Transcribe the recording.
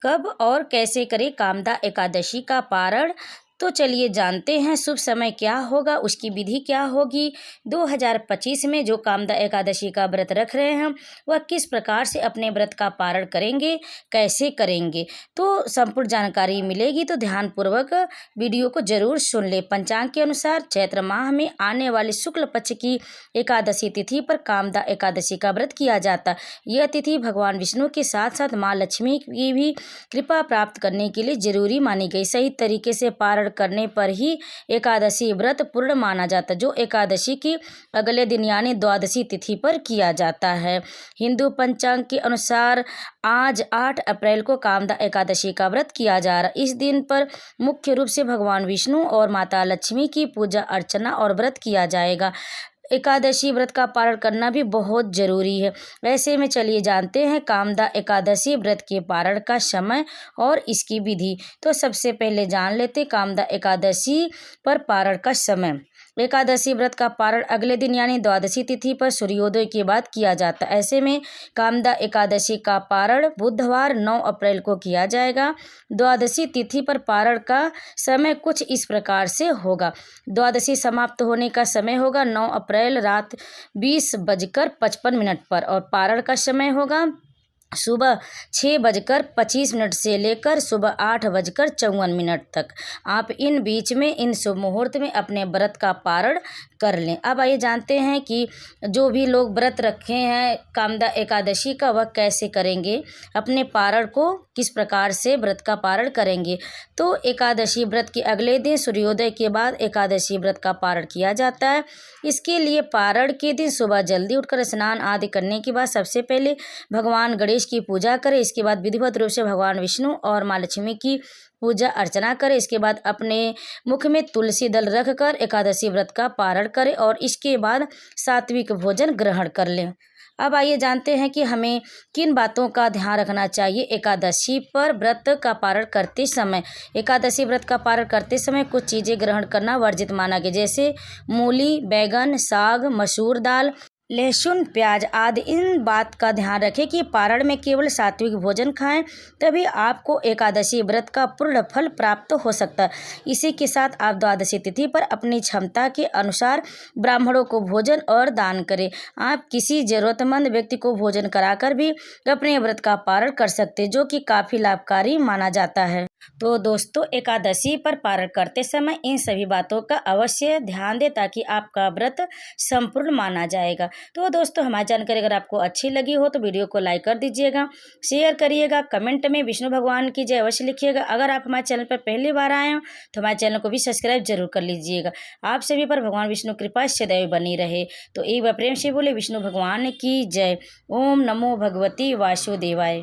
कब और कैसे करें कामदा एकादशी का पारण। तो चलिए जानते हैं शुभ समय क्या होगा, उसकी विधि क्या होगी। 2025 में जो कामदा एकादशी का व्रत रख रहे हैं वह किस प्रकार से अपने व्रत का पारण करेंगे, कैसे करेंगे, तो संपूर्ण जानकारी मिलेगी। तो ध्यानपूर्वक वीडियो को जरूर सुन ले। पंचांग के अनुसार चैत्र माह में आने वाले शुक्ल पक्ष की एकादशी तिथि पर कामदा एकादशी का व्रत किया जाता। यह तिथि भगवान विष्णु के साथ साथ माँ लक्ष्मी की भी कृपा प्राप्त करने के लिए जरूरी मानी गई। सही तरीके से पारण करने पर ही एकादशी व्रत पूर्ण माना जाता, जो एकादशी की अगले दिन यानी द्वादशी तिथि पर किया जाता है। हिंदू पंचांग के अनुसार आज 8 अप्रैल को कामदा एकादशी का व्रत किया जा रहा है। इस दिन पर मुख्य रूप से भगवान विष्णु और माता लक्ष्मी की पूजा अर्चना और व्रत किया जाएगा। एकादशी व्रत का पारण करना भी बहुत जरूरी है। वैसे में चलिए जानते हैं कामदा एकादशी व्रत के पारण का समय और इसकी विधि। तो सबसे पहले जान लेते कामदा एकादशी पर पारण का समय। एकादशी व्रत का पारण अगले दिन यानी द्वादशी तिथि पर सूर्योदय के बाद किया जाता है। ऐसे में कामदा एकादशी का पारण बुधवार 9 अप्रैल को किया जाएगा। द्वादशी तिथि पर पारण का समय कुछ इस प्रकार से होगा। द्वादशी समाप्त होने का समय होगा 9 अप्रैल रात 20:55 पर और पारण का समय होगा सुबह 6:25 से लेकर सुबह 8:54 तक। आप इन बीच में इन शुभ मुहूर्त में अपने व्रत का पारण कर लें। अब आइए जानते हैं कि जो भी लोग व्रत रखे हैं कामदा एकादशी का वह कैसे करेंगे, अपने पारण को किस प्रकार से व्रत का पारण करेंगे। तो एकादशी व्रत के अगले दिन सूर्योदय के बाद एकादशी व्रत का पारण किया जाता है। इसके लिए पारण के दिन सुबह जल्दी उठकर स्नान आदि करने के बाद सबसे पहले भगवान गणेश की पूजा करें। इसके बाद विधिवत रूप से भगवान विष्णु और माँ लक्ष्मी की पूजा अर्चना करें। इसके बाद अपने मुख में तुलसी दल रखकर एकादशी व्रत का पारण करें और इसके बाद सात्विक भोजन ग्रहण कर लें। अब आइए जानते हैं कि हमें किन बातों का ध्यान रखना चाहिए एकादशी पर व्रत का पारण करते समय। एकादशी व्रत का पारण करते समय कुछ चीज़ें ग्रहण करना वर्जित माना गया, जैसे मूली, बैगन, साग, मसूर दाल, लहसुन, प्याज आदि। इन बात का ध्यान रखें कि पारण में केवल सात्विक भोजन खाएं, तभी आपको एकादशी व्रत का पूर्ण फल प्राप्त हो सकता है। इसी के साथ आप द्वादशी तिथि पर अपनी क्षमता के अनुसार ब्राह्मणों को भोजन और दान करें। आप किसी जरूरतमंद व्यक्ति को भोजन कराकर भी अपने व्रत का पारण कर सकते हैं, जो कि काफ़ी लाभकारी माना जाता है। तो दोस्तों एकादशी पर पारण करते समय इन सभी बातों का अवश्य ध्यान दें ताकि आपका व्रत संपूर्ण माना जाएगा। तो दोस्तों हमारी जानकारी अगर आपको अच्छी लगी हो तो वीडियो को लाइक कर दीजिएगा, शेयर करिएगा, कमेंट में विष्णु भगवान की जय अवश्य लिखिएगा। अगर आप हमारे चैनल पर पहली बार आए हो तो हमारे चैनल को भी सब्सक्राइब जरूर कर लीजिएगा। आप सभी पर भगवान विष्णु कृपा सदैव बनी रहे। तो एक बार प्रेम से बोले विष्णु भगवान की जय। ओम नमो भगवती वासुदेवाय।